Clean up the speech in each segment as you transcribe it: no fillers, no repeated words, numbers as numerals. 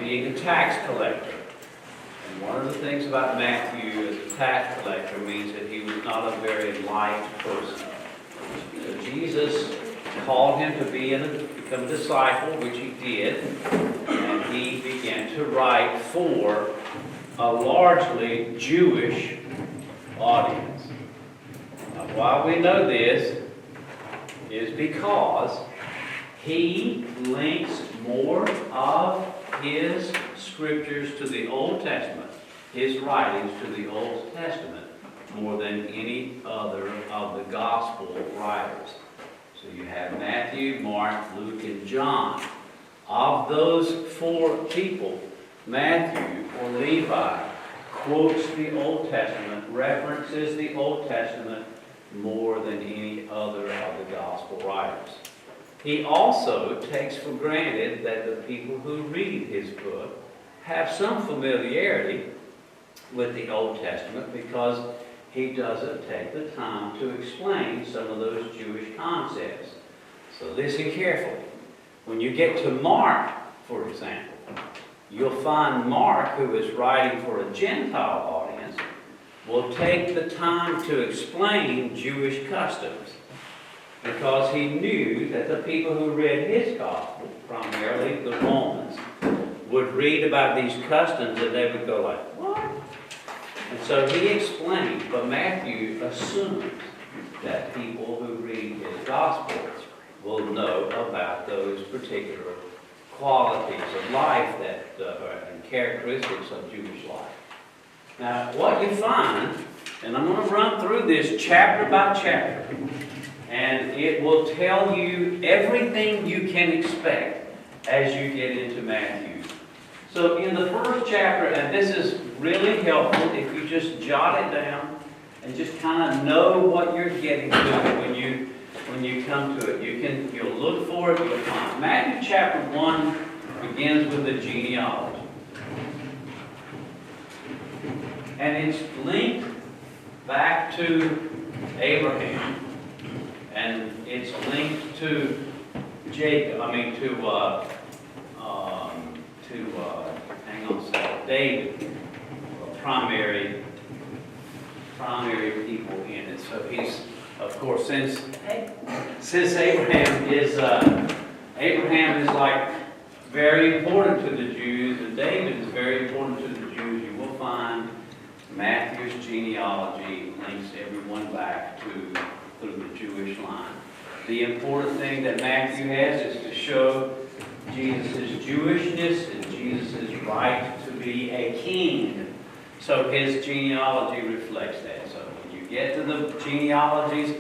being a tax collector. And one of the things about Matthew as a tax collector means that he was not a very liked person. So Jesus called him to become a disciple, which he did, and he began to write for a largely Jewish audience. Now, why we know this is because he links more of his scriptures to the Old Testament, his writings to the Old Testament, more than any other of the gospel writers. So you have Matthew, Mark, Luke, and John. Of those four people, Matthew or Levi quotes the Old Testament, references the Old Testament more than any other of the gospel writers. He also takes for granted that the people who read his book have some familiarity with the Old Testament because he doesn't take the time to explain some of those Jewish concepts. So listen carefully. When you get to Mark, for example, you'll find Mark, who is writing for a Gentile audience, will take the time to explain Jewish customs because he knew that the people who read his gospel, primarily the Romans, would read about these customs and they would go like, what? And so he explained, but Matthew assumes that people who read his gospel will know about those particular qualities of life and characteristics of Jewish life. Now, what you find, and I'm going to run through this chapter by chapter, and it will tell you everything you can expect as you get into Matthew. So in the first chapter, and this is really helpful if you just jot it down and just kind of know what you're getting to when you come to it. You'll look for it, you'll find. Matthew chapter 1 begins with the genealogy. And it's linked back to Abraham. And it's linked to Jacob, David, primary people in it. So he's, of course, since Abraham is like very important to the Jews, and David is very important to the Jews, you will find Matthew's genealogy links everyone back through the Jewish line. The important thing that Matthew has is to show Jesus' Jewishness and Jesus' right to be a king. So his genealogy reflects that. So when you get to the genealogies,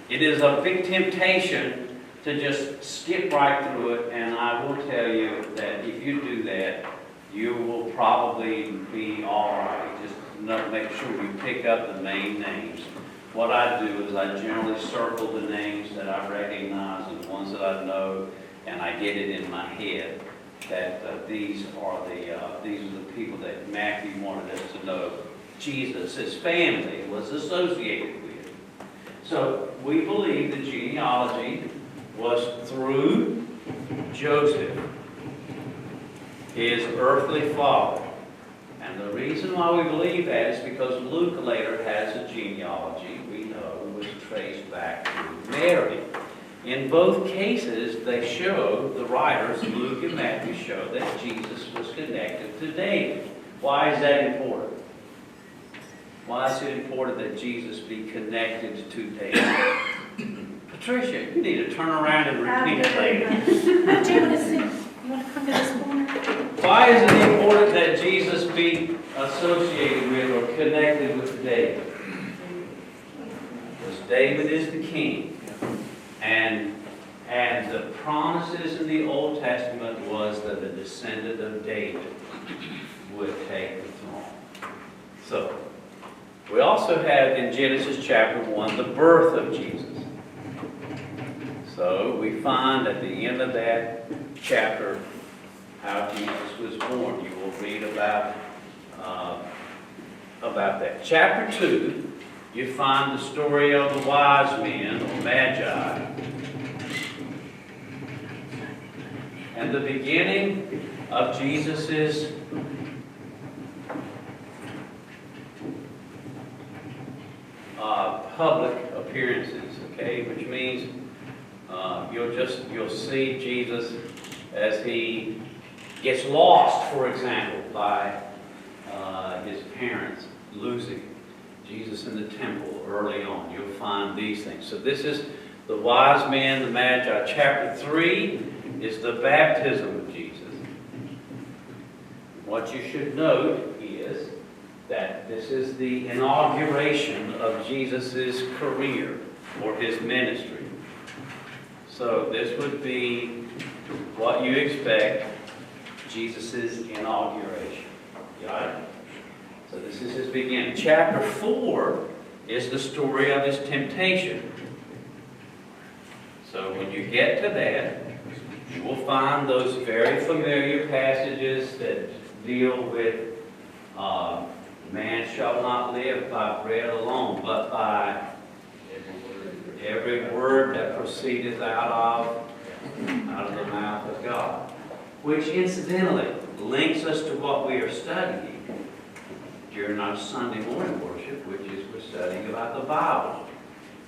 it is a big temptation to just skip right through it, and I will tell you that if you do that, you will probably be all right. Just make sure you pick up the main names. What I do is I generally circle the names that I recognize and the ones that I know, and I get it in my head that these are the people that Matthew wanted us to know Jesus' family was associated with. So we believe the genealogy was through Joseph, his earthly father. And the reason why we believe that is because Luke later has a genealogy we know was traced back to Mary. In both cases, they show, the writers, Luke and Matthew, show that Jesus was connected to David. Why is that important? Why is it important that Jesus be connected to David? Patricia, you need to turn around and repeat it later. Do you want to sing? You want to come to this corner? Why is it important that Jesus be associated with or connected with David? Because David is the king. And the promises in the Old Testament was that the descendant of David would take the throne. So, we also have in Genesis chapter 1 the birth of Jesus. So, we find at the end of that chapter how Jesus was born. You will read about that. Chapter 2, you find the story of the wise men, or magi. And the beginning of Jesus's public appearances, okay? Which means you'll see Jesus as he gets lost, for example, by his parents losing Jesus in the temple early on. You'll find these things. So this is the wise men, the Magi. Chapter 3 is the baptism of Jesus. What you should note is that this is the inauguration of Jesus' career or his ministry. So this would be what you expect, Jesus' inauguration. Got it? So this is his beginning. Chapter 4 is the story of his temptation. So when you get to that, you will find those very familiar passages that deal with man shall not live by bread alone, but by every word that proceedeth out of the mouth of God. Which incidentally links us to what we are studying during our Sunday morning worship, which is we're studying about the Bible.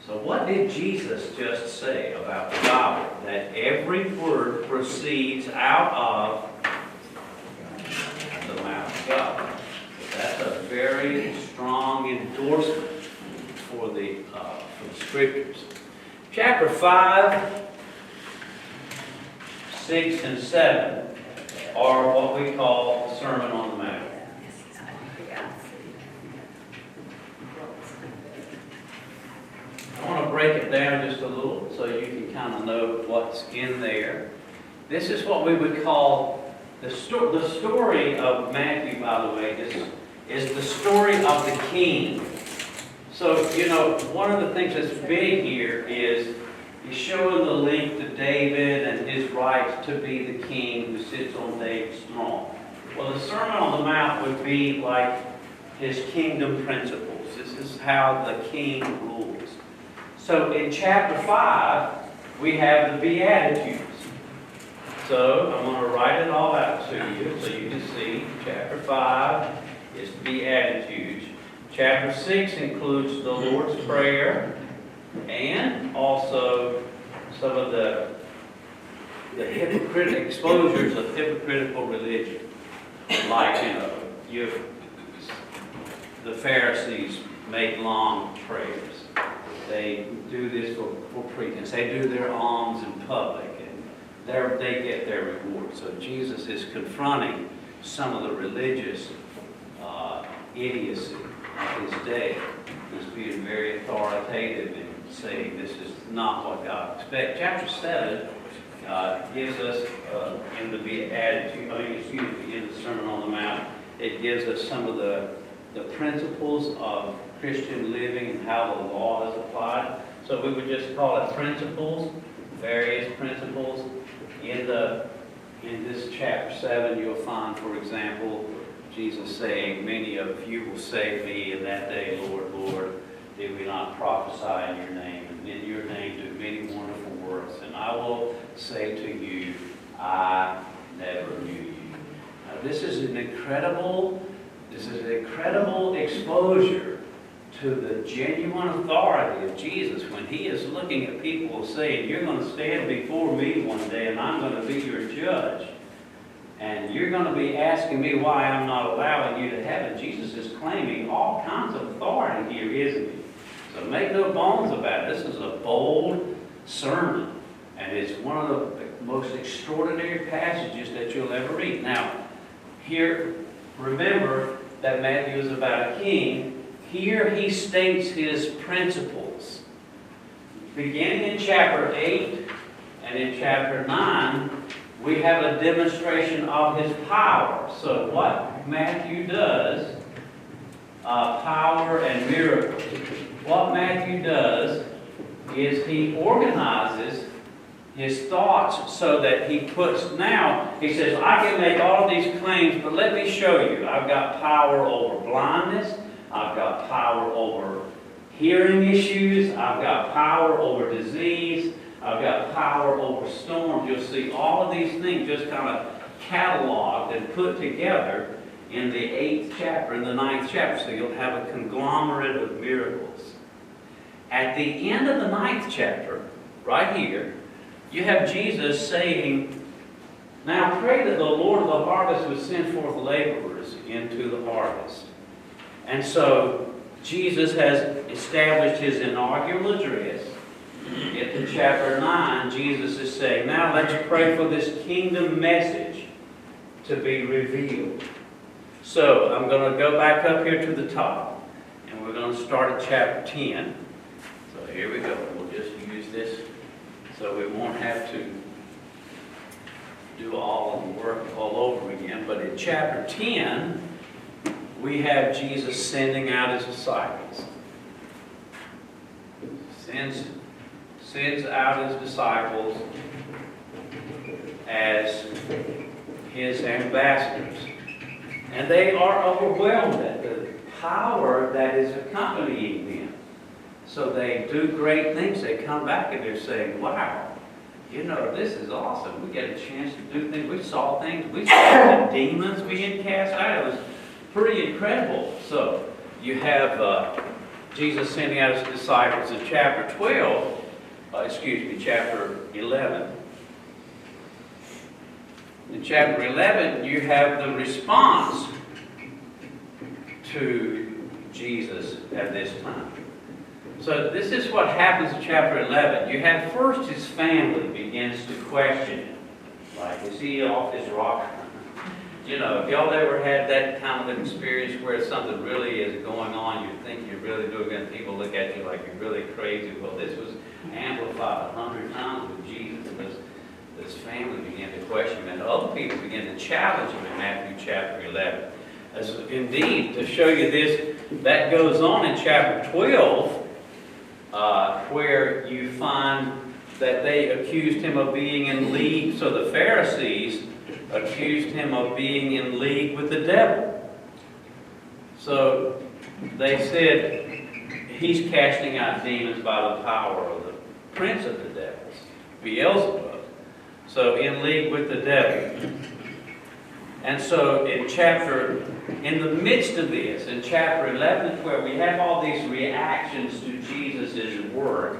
So what did Jesus just say about the Bible? That every word proceeds out of the mouth of God. That's a very strong endorsement for the Scriptures. Chapter 5, 6, and 7 are what we call the Sermon on the Mount. I want to break it down just a little so you can kind of know what's in there. This is what we would call the story of Matthew, by the way, is the story of the king. So, one of the things that's big here is he's showing the link to David and his right to be the king who sits on David's throne. Well, the Sermon on the Mount would be like his kingdom principles. This is how the king rules. So in chapter 5, we have the Beatitudes. So I'm going to write it all out to you so you can see. Chapter 5 is the Beatitudes. Chapter 6 includes the Lord's Prayer and also some of the hypocritical exposures of hypocritical religion. Like, the Pharisees make long prayers. They do this for pretense. They do their alms in public, and they get their reward. So Jesus is confronting some of the religious idiocy of his day. He's being very authoritative and saying this is not what God expects. Chapter 7 gives us in the in the Sermon on the Mount, it gives us some of the principles of Christian living and how the law is applied. So we would just call it principles, various principles. In this chapter 7, you'll find, for example, Jesus saying, "Many of you will say to me in that day, Lord, Lord, did we not prophesy in your name, and in your name do many wonderful works? And I will say to you, I never knew you." Now, this is an incredible exposure to the genuine authority of Jesus when he is looking at people saying, "You're going to stand before me one day, and I'm going to be your judge. And you're going to be asking me why I'm not allowing you to heaven." Jesus is claiming all kinds of authority here, isn't he? So make no bones about it. This is a bold sermon. And it's one of the most extraordinary passages that you'll ever read. Now, here, remember that Matthew is about a king. Here he states his principles. Beginning in chapter 8 and in chapter 9, we have a demonstration of his power. So what Matthew does, power and miracles. What Matthew does is he organizes his thoughts so that he says, "I can make all these claims, but let me show you. I've got power over blindness. I've got power over hearing issues. I've got power over disease. I've got power over storms." You'll see all of these things just kind of cataloged and put together in the 8th chapter, in the 9th chapter. So you'll have a conglomerate of miracles. At the end of the 9th chapter, right here, you have Jesus saying, "Now pray that the Lord of the harvest would send forth laborers into the harvest." And so Jesus has established his inaugural address. In chapter 9, Jesus is saying, now let's pray for this kingdom message to be revealed. So I'm going to go back up here to the top, and we're going to start at chapter 10. So here we go. We'll just use this so we won't have to do all of the work all over again. But in chapter 10, we have Jesus sending out his disciples. Sends out his disciples as his ambassadors. And they are overwhelmed at the power that is accompanying them. So they do great things. They come back and they're saying, wow, you know, this is awesome. We get a chance to do things. We saw things. We saw the demons being cast out. It was pretty incredible. So you have Jesus sending out his disciples in chapter 11. In chapter 11, you have the response to Jesus at this time. So this is what happens in chapter 11. You have first his family begins to question him. Like, is he off his rocker? You know, if y'all ever had that kind of experience where something really is going on, you think you're really doing it, and people look at you like you're really crazy. Well, this was amplified 100 times with Jesus. This family began to question him, and other people began to challenge him in Matthew chapter 11. As indeed, to show you this, that goes on in chapter 12, where you find that they accused him of being in league. So the Pharisees accused him of being in league with the devil. So they said he's casting out demons by the power of the prince of the devils, Beelzebub. So in league with the devil. And so in the midst of this, in chapter 11 and 12, we have all these reactions to Jesus' work.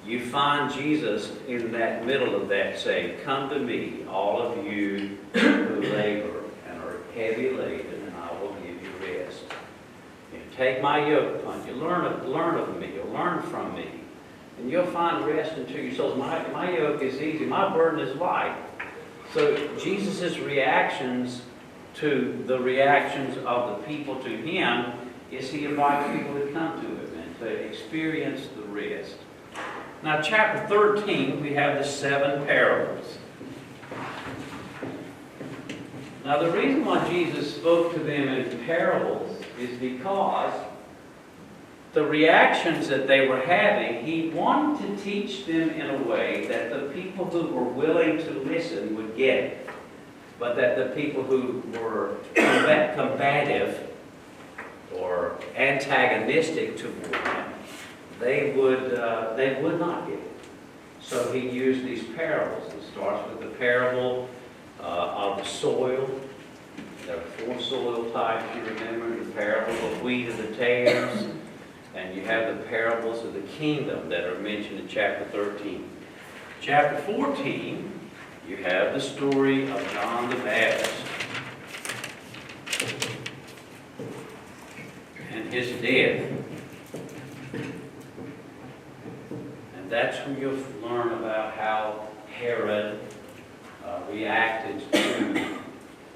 You find Jesus in that middle of that saying, "Come to me, all of you who labor and are heavy laden, and I will give you rest. Take my yoke upon you. Learn of me, or learn from me, and you'll find rest unto your souls. My yoke is easy, my burden is light." So Jesus' reactions to the reactions of the people to him is he invites people to come to him and to experience the rest. Now, chapter 13, we have the 7 parables. Now, the reason why Jesus spoke to them in parables is because the reactions that they were having, he wanted to teach them in a way that the people who were willing to listen would get it, but that the people who were combative or antagonistic toward him, they would not get it. So he used these parables. It starts with the parable of the soil. There are 4 soil types, you remember, the parable of wheat and the tares. And you have the parables of the kingdom that are mentioned in chapter 13. Chapter 14, you have the story of John the Baptist and his death. And that's when you'll learn about how Herod reacted to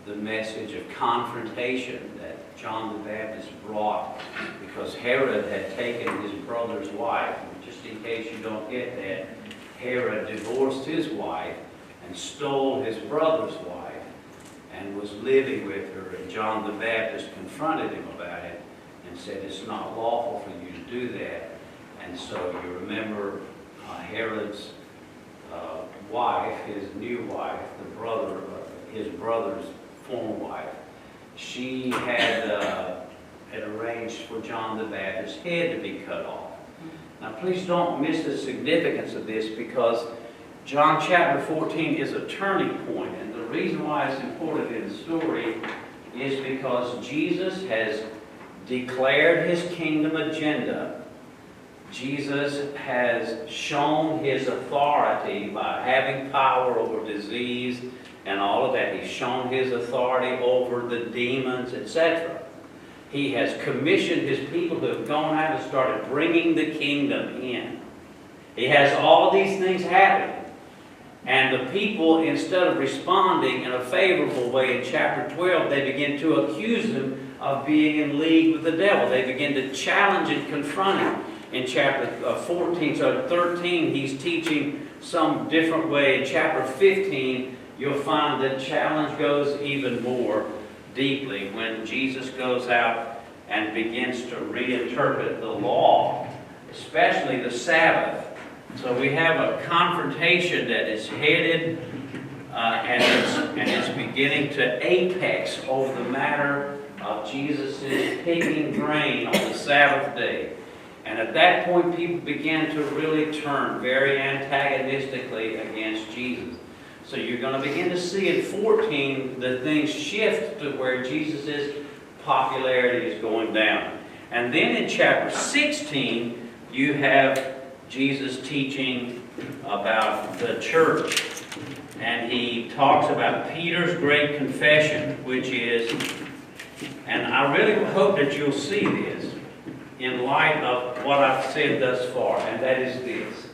the message of confrontation that John the Baptist brought, because Herod had taken his brother's wife. And just in case you don't get that, Herod divorced his wife and stole his brother's wife and was living with her. And John the Baptist confronted him about it and said, it's not lawful for you to do that. And so you remember Herod's wife, his new wife, his brother's former wife, she had arranged for John the Baptist's head to be cut off. Now please don't miss the significance of this, because John chapter 14 is a turning point, and the reason why it's important in the story is because Jesus has declared his kingdom agenda. Jesus has shown his authority by having power over disease and all of that. He's shown his authority over the demons, etc. He has commissioned his people who have gone out and started bringing the kingdom in. He has all these things happening. And the people, instead of responding in a favorable way in chapter 12, they begin to accuse him of being in league with the devil. They begin to challenge and confront him. In chapter 14, so 13, he's teaching some different way. In chapter 15, you'll find the challenge goes even more deeply when Jesus goes out and begins to reinterpret the law, especially the Sabbath. So we have a confrontation that is headed and it's beginning to apex over the matter of Jesus' picking grain on the Sabbath day. And at that point, people began to really turn very antagonistically against Jesus. So you're going to begin to see in 14 the things shift to where Jesus' popularity is going down. And then in chapter 16, you have Jesus teaching about the church. And he talks about Peter's great confession, which is, and I really hope that you'll see this in light of what I've said thus far, and that is this.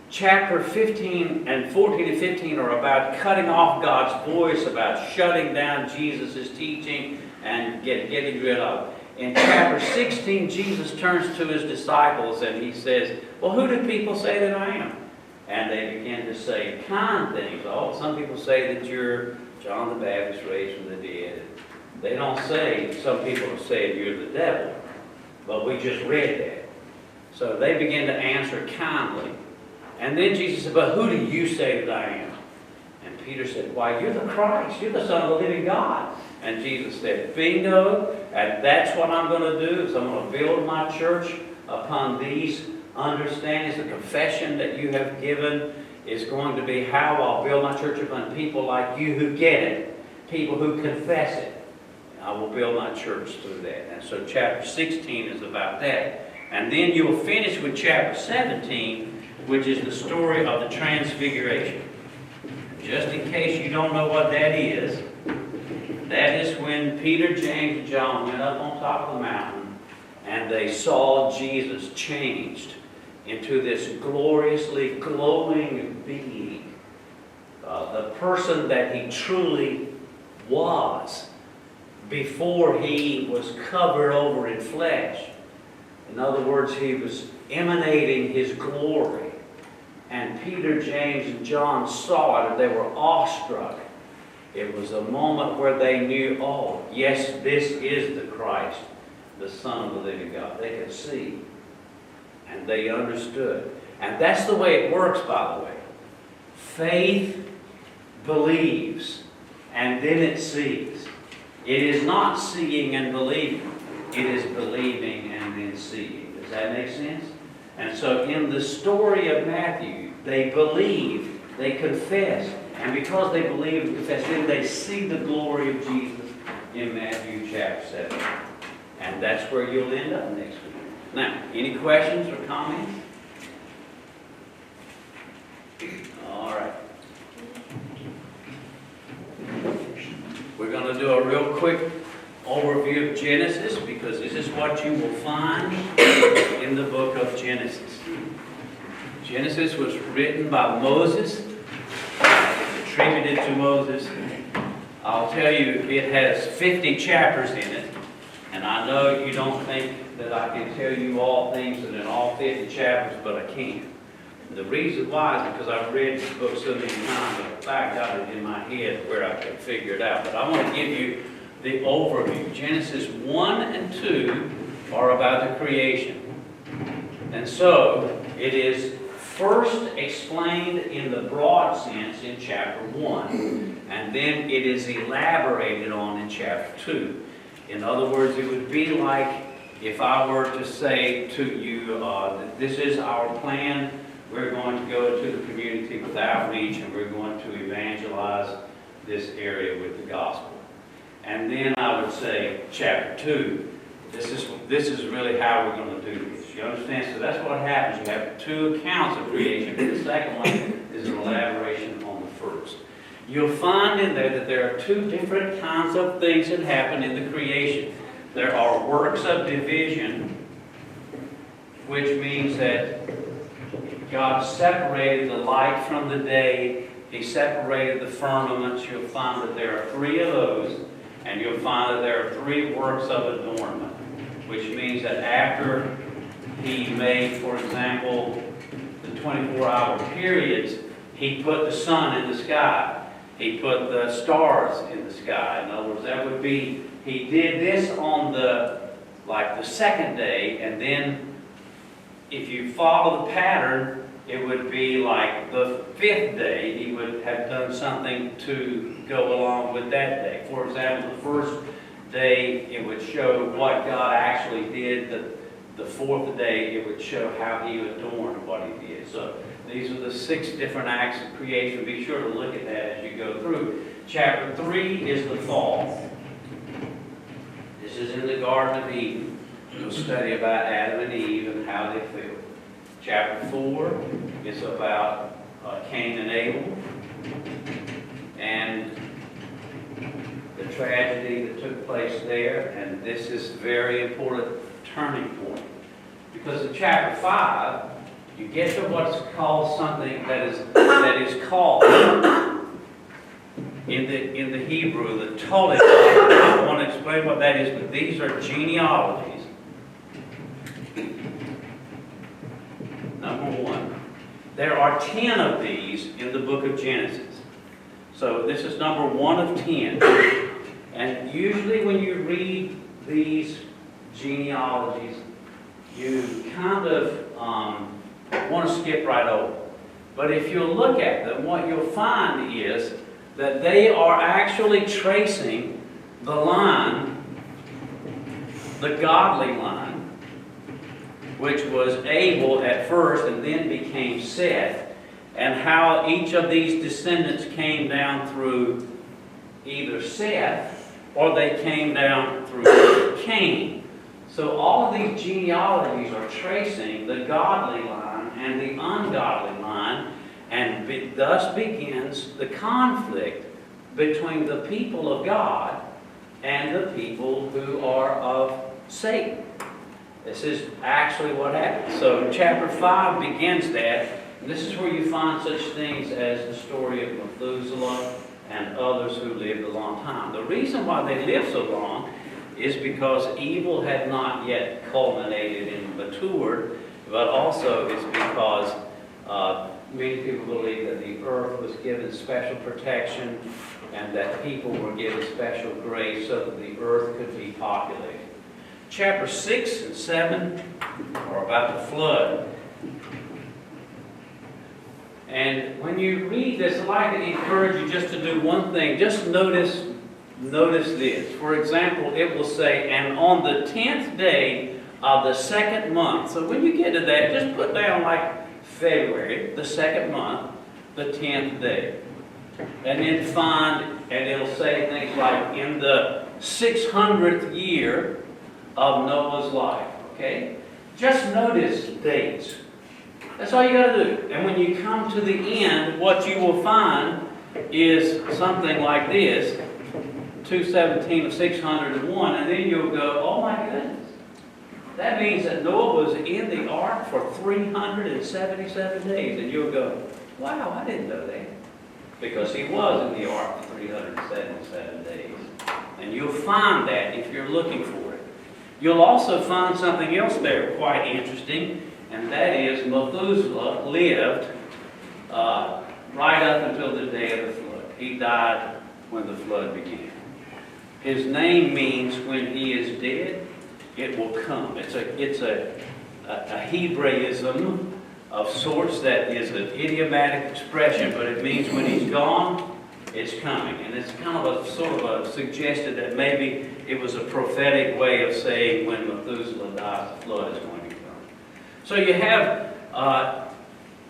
Chapter 15 and 14 and 15 are about cutting off God's voice, about shutting down Jesus' teaching and getting rid of it. In chapter 16, Jesus turns to his disciples and he says, well, who do people say that I am? And they begin to say kind things. Oh, some people say that you're John the Baptist raised from the dead. They don't say, some people are saying you're the devil. But we just read that. So they begin to answer kindly. And then Jesus said, but who do you say that I am? And Peter said, why, you're the Christ. You're the Son of the living God. And Jesus said, bingo, and that's what I'm going to do, is I'm going to build my church upon these understandings. The confession that you have given is going to be how I'll build my church upon people like you who get it, people who confess it. I will build my church through that. And so chapter 16 is about that. And then you'll finish with chapter 17, which is the story of the Transfiguration. Just in case you don't know what that is when Peter, James, and John went up on top of the mountain and they saw Jesus changed into this gloriously glowing being, the person that he truly was before he was covered over in flesh. In other words, he was emanating his glory. And Peter, James, and John saw it and they were awestruck. It was a moment where they knew, oh, yes, this is the Christ, the Son of the living God. They could see. And they understood. And that's the way it works, by the way. Faith believes, and then it sees. It is not seeing and believing. It is believing and then seeing. Does that make sense? And so in the story of Matthew, they believe, they confess. And because they believe and confess, then they see the glory of Jesus in Matthew chapter 7. And that's where you'll end up next week. Now, any questions or comments? All right. We're going to do a real quick overview of Genesis because this is what you will find in the book of Genesis. Genesis was written by Moses. It's attributed to Moses. I'll tell you, it has 50 chapters in it. And I know you don't think that I can tell you all things that in all 50 chapters, but I can. The reason why is because I've read this book so many times, in fact, I got it in my head where I can figure it out. But I want to give you the overview. Genesis 1 and 2 are about the creation. And so, it is first explained in the broad sense in chapter 1. And then it is elaborated on in chapter 2. In other words, it would be like if I were to say to you, this is our plan we're going to go into the community with outreach, and we're going to evangelize this area with the gospel. And then I would say chapter 2, this is really how we're going to do this. You understand? So that's what happens. You have 2 accounts of creation, but the second one is an elaboration on the first. You'll find in there that there are 2 different kinds of things that happen in the creation. There are works of division, which means that God separated the light from the day. He separated the firmaments. You'll find that there are 3 of those, and you'll find that there are 3 works of adornment, which means that after He made, for example, the 24-hour periods, He put the sun in the sky. He put the stars in the sky. In other words, that would be, He did this on the second day, and then if you follow the pattern, it would be like the 5th day, He would have done something to go along with that day. For example, the first day, it would show what God actually did. The 4th day, it would show how He adorned what He did. So these are the 6 different acts of creation. Be sure to look at that as you go through. Chapter 3 is the fall. This is in the Garden of Eden. We'll study about Adam and Eve and how they fell. Chapter 4 is about Cain and Abel and the tragedy that took place there. And this is a very important turning point, because in chapter 5 you get to what's called something that is called in the Hebrew the Toledot. I don't want to explain what that is, but these are genealogies. Number 1, there are 10 of these in the book of Genesis. So this is number 1 of 10. And usually when you read these genealogies, you kind of want to skip right over. But if you look at them, what you'll find is that they are actually tracing the line, the godly line, which was Abel at first and then became Seth, and how each of these descendants came down through either Seth or they came down through Cain. So all of these genealogies are tracing the godly line and the ungodly line, and thus begins the conflict between the people of God and the people who are of Satan. This is actually what happens. So chapter 5 begins that. And this is where you find such things as the story of Methuselah and others who lived a long time. The reason why they lived so long is because evil had not yet culminated and matured, but also it's because many people believe that the earth was given special protection and that people were given special grace so that the earth could be populated. Chapter 6 and 7 are about the flood. And when you read this, I'd like to encourage you just to do one thing. Just notice this. For example, it will say, and on the 10th day of the 2nd month. So when you get to that, just put down like February, the 2nd month, the 10th day. And then find, and it'll say things like, in the 600th year of Noah's life. Okay? Just notice dates. That's all you got to do. And when you come to the end, what you will find is something like this, 217 of 601, and then you'll go, oh my goodness. That means that Noah was in the ark for 377 days. And you'll go, wow, I didn't know that. Because he was in the ark for 377 days. And you'll find that if you're looking for it. You'll also find something else there quite interesting. And that is, Methuselah lived right up until the day of the flood. He died when the flood began. His name means when he is dead, it will come. It's a Hebraism of sorts that is an idiomatic expression, but it means when he's gone, it's coming. And it's kind of a sort of a suggested that maybe it was a prophetic way of saying when Methuselah dies, the flood is going to come. So you have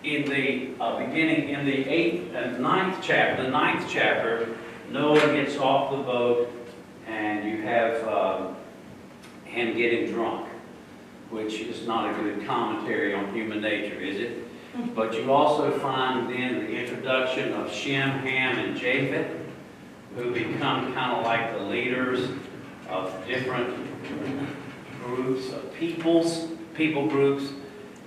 in the beginning, in the ninth chapter, Noah gets off the boat, and you have him getting drunk, which is not a good commentary on human nature, is it? But you also find then the introduction of Shem, Ham, and Japheth, who become kind of like the leaders of different groups of people groups,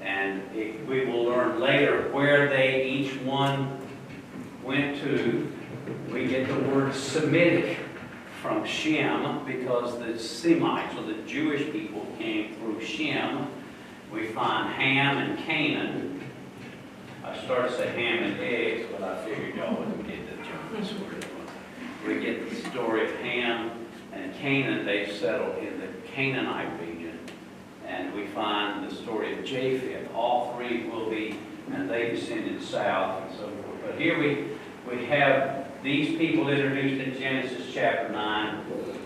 and we will learn later where they each one went to. We get the word Semitic from Shem because the Semites, or the Jewish people, came through Shem. We find Ham and Canaan. I started to say ham and eggs, but I figured y'all wouldn't get the German word. We get the story of Ham and Canaan. They settled in the Canaanite region. And we find the story of Japheth. All three will be, and they descended south and so forth. But here we have these people introduced in Genesis chapter 9.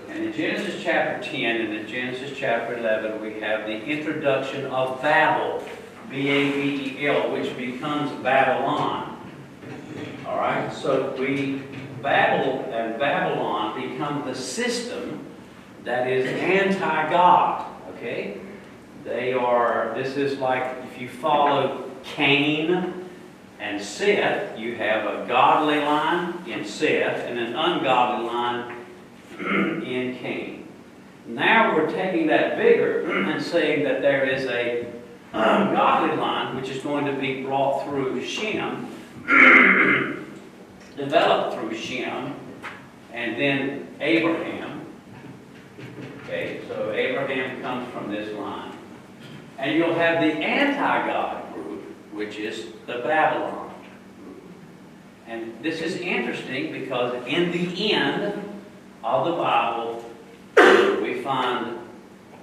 And in Genesis chapter 10 and in Genesis chapter 11, we have the introduction of Babel, B-A-B-E-L, which becomes Babylon. All right, so Babel and Babylon become the system that is anti-God. Okay, this is like if you follow Cain and Seth, you have a godly line in Seth and an ungodly line in Cain. Now we're taking that bigger and saying that there is a godly line which is going to be brought through Shem, developed through Shem, and then Abraham. Okay, so Abraham comes from this line. And you'll have the anti-God group, which is the Babylon group. And this is interesting because in the end of the Bible, we find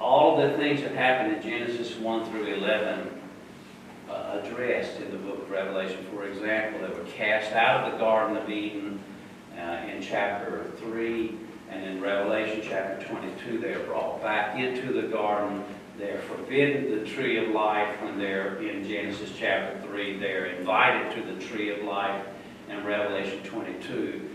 all of the things that happen in Genesis 1 through 11 addressed in the book of Revelation. For example, they were cast out of the Garden of Eden in chapter 3, and in Revelation chapter 22, they are brought back into the garden. They're forbidden the tree of life when they're in Genesis chapter 3. They're invited to the tree of life in Revelation 22.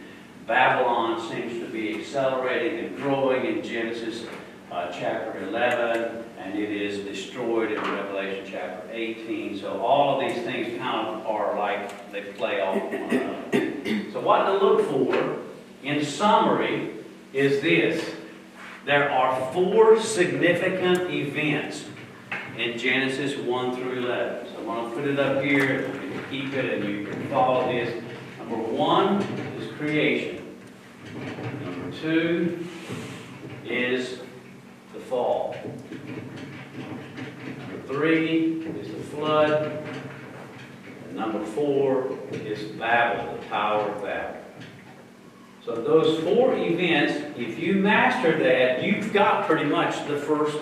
Babylon seems to be accelerating and growing in Genesis chapter 11, and it is destroyed in Revelation chapter 18. So all of these things kind of are like they play off one another. So what to look for, in summary, is this. There are 4 significant events in Genesis 1 through 11. So I'm going to put it up here. You can keep it and you can follow this. Number 1 is creation. Number 2 is the fall. Number 3 is the flood. And number 4 is Babel, the Tower of Babel. So those 4 events, if you master that, you've got pretty much the first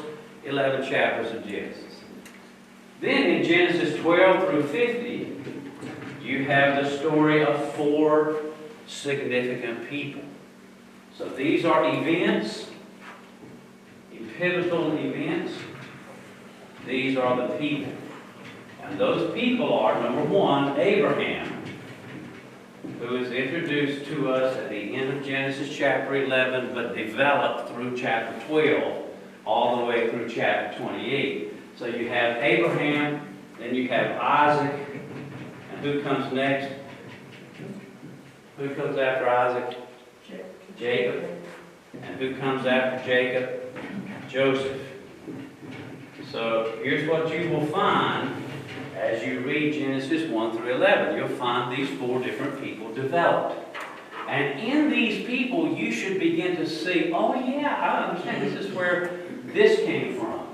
11 chapters of Genesis. Then in Genesis 12 through 50, you have the story of 4 significant people. So these are events, pivotal events. These are the people. And those people are, number 1, Abraham, who is introduced to us at the end of Genesis chapter 11, but developed through chapter 12, all the way through chapter 28. So you have Abraham, then you have Isaac, and who comes next? Who comes after Isaac? Jacob. And who comes after Jacob? Joseph. So here's what you will find as you read Genesis 1 through 11. You'll find these 4 different people developed. And in these people, you should begin to see, oh yeah, I understand. This is where this came from.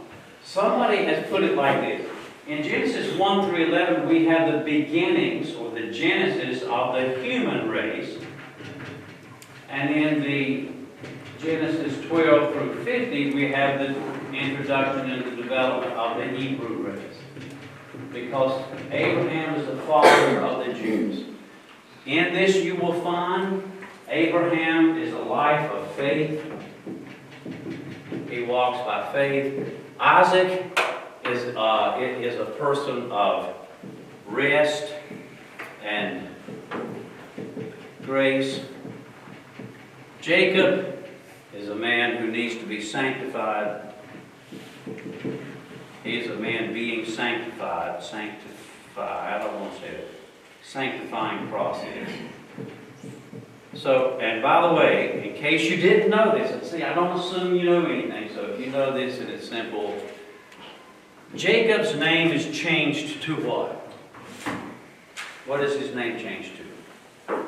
Somebody has put it like this. In Genesis 1 through 11, we have the beginnings, or the genesis of the human race. And in the Genesis 12 through 50, we have the introduction and the development of the Hebrew race. Because Abraham is the father of the Jews. In this you will find Abraham is a life of faith. He walks by faith. Isaac is a person of rest and grace. Jacob is a man who needs to be sanctified. He is a man being sanctified. I don't want to say it. Sanctifying process. So, and by the way, in case you didn't know this, and see, I don't assume you know anything, so if you know this and it's simple, Jacob's name is changed to what? What is his name changed to?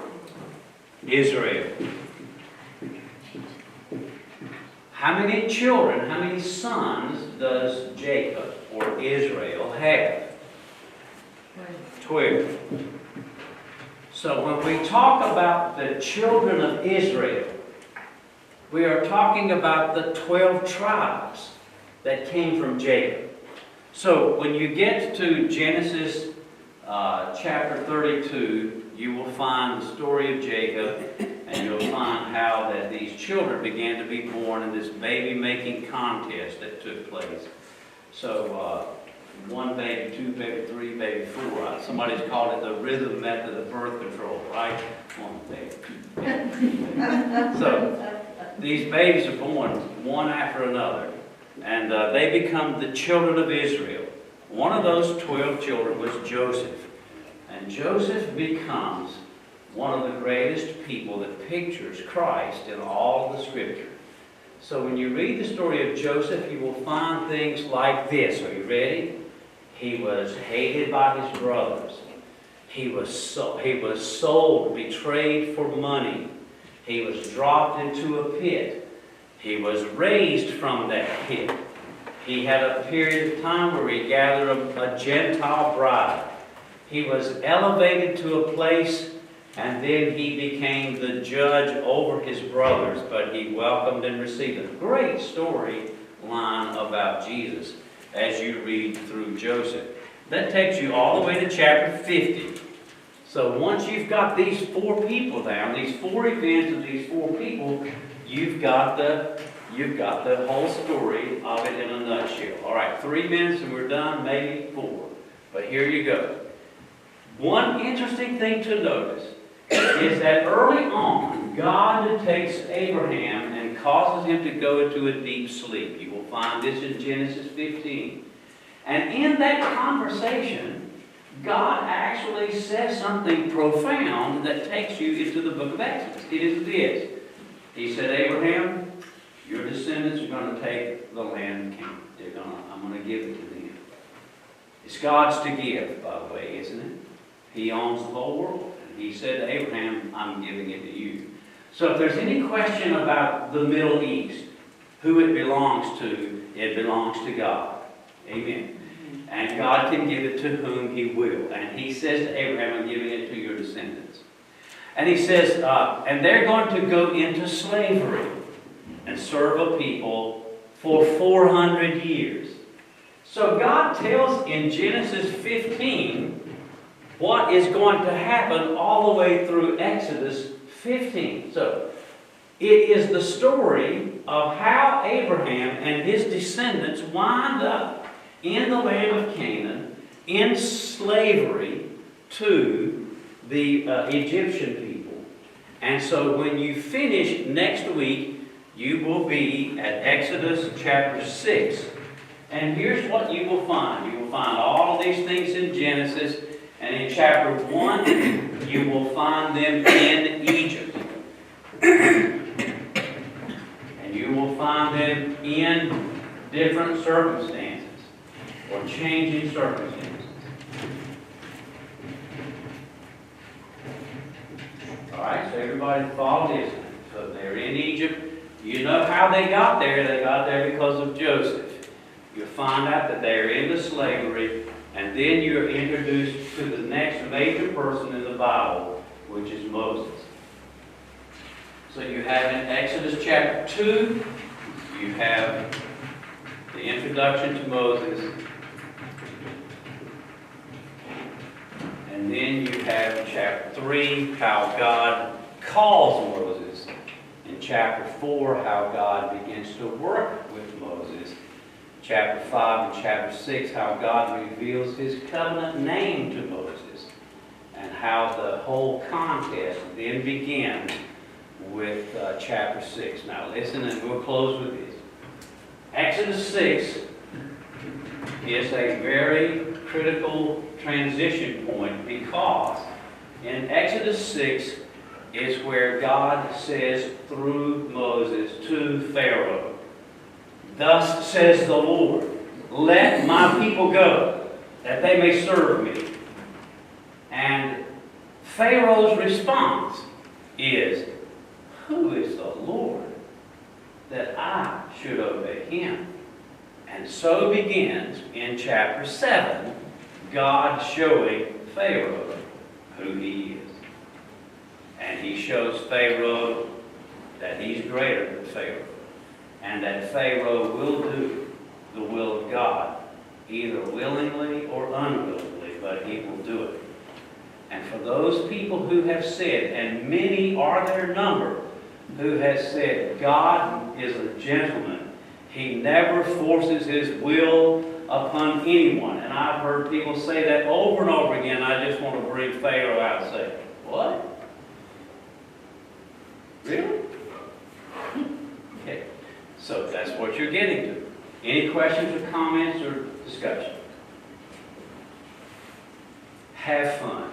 Israel. How many children, how many sons does Jacob or Israel have? 12. So when we talk about the children of Israel, we are talking about the 12 tribes that came from Jacob. So when you get to Genesis chapter 32, you will find the story of Jacob, and you'll find how that these children began to be born in this baby-making contest that took place. So 1 baby, 2 baby, 3 baby, 4. Somebody's called it the rhythm method of birth control, right? 1 baby, 2 baby, 3 baby. So these babies are born one after another, and they become the children of Israel. One of those 12 children was Joseph. And Joseph becomes one of the greatest people that pictures Christ in all of the Scripture. So when you read the story of Joseph, you will find things like this. Are you ready? He was hated by his brothers. He was sold, betrayed for money. He was dropped into a pit. He was raised from that pit. He had a period of time where he gathered a Gentile bride. He was elevated to a place, and then he became the judge over his brothers, but he welcomed and received them. Great storyline about Jesus as you read through Joseph. That takes you all the way to chapter 50. So once you've got these 4 people down, these 4 events of these 4 people, you've got the whole story of it in a nutshell. All right, 3 minutes and we're done, maybe 4. But here you go. One interesting thing to notice is that early on, God takes Abraham and causes him to go into a deep sleep. You will find this in Genesis 15. And in that conversation, God actually says something profound that takes you into the book of Exodus. It is this. He said, Abraham, your descendants are going to take the land of Canaan. I'm going to give it to them. It's God's to give, by the way, isn't it? He owns the whole world. And he said to Abraham, I'm giving it to you. So if there's any question about the Middle East, who it belongs to God. Amen. And God can give it to whom He will. And He says to Abraham, I'm giving it to your descendants. And He says, and they're going to go into slavery and serve a people for 400 years. So God tells in Genesis 15 what is going to happen all the way through Exodus 15. So it is the story of how Abraham and his descendants wind up in the land of Canaan in slavery to the Egyptian people. And so when you finish next week, you will be at Exodus chapter 6. And here's what you will find. You will find all of these things in Genesis. And in chapter 1, you will find them in Egypt. And you will find them in different circumstances or changing circumstances. All right, so everybody follow this. So they're in Egypt. You know how they got there. They got there because of Joseph. You find out that they are into slavery, and then you're introduced to the next major person in the Bible, which is Moses. So you have in Exodus chapter 2, you have the introduction to Moses. And then you have in chapter 3 how God calls Moses. In chapter 4, how God begins to work with Moses. chapter 5 and chapter 6, how God reveals his covenant name to Moses, and how the whole contest then begins with chapter 6. Now listen, and we'll close with this. Exodus 6 is a very critical transition point, because in Exodus 6 is where God says through Moses to Pharaoh, "Thus says the Lord, let my people go, that they may serve me." And Pharaoh's response is, "Who is the Lord that I should obey him?" And so begins in chapter 7, God showing Pharaoh who he is. And he shows Pharaoh that he's greater than Pharaoh, and that Pharaoh will do the will of God, either willingly or unwillingly, but he will do it. And for those people who have said, and many are their number, who has said, God is a gentleman, he never forces his will upon anyone. And I've heard people say that over and over again. I just want to bring Pharaoh out and say, what? Really? Okay. So that's what you're getting to. Any questions or comments or discussion? Have fun.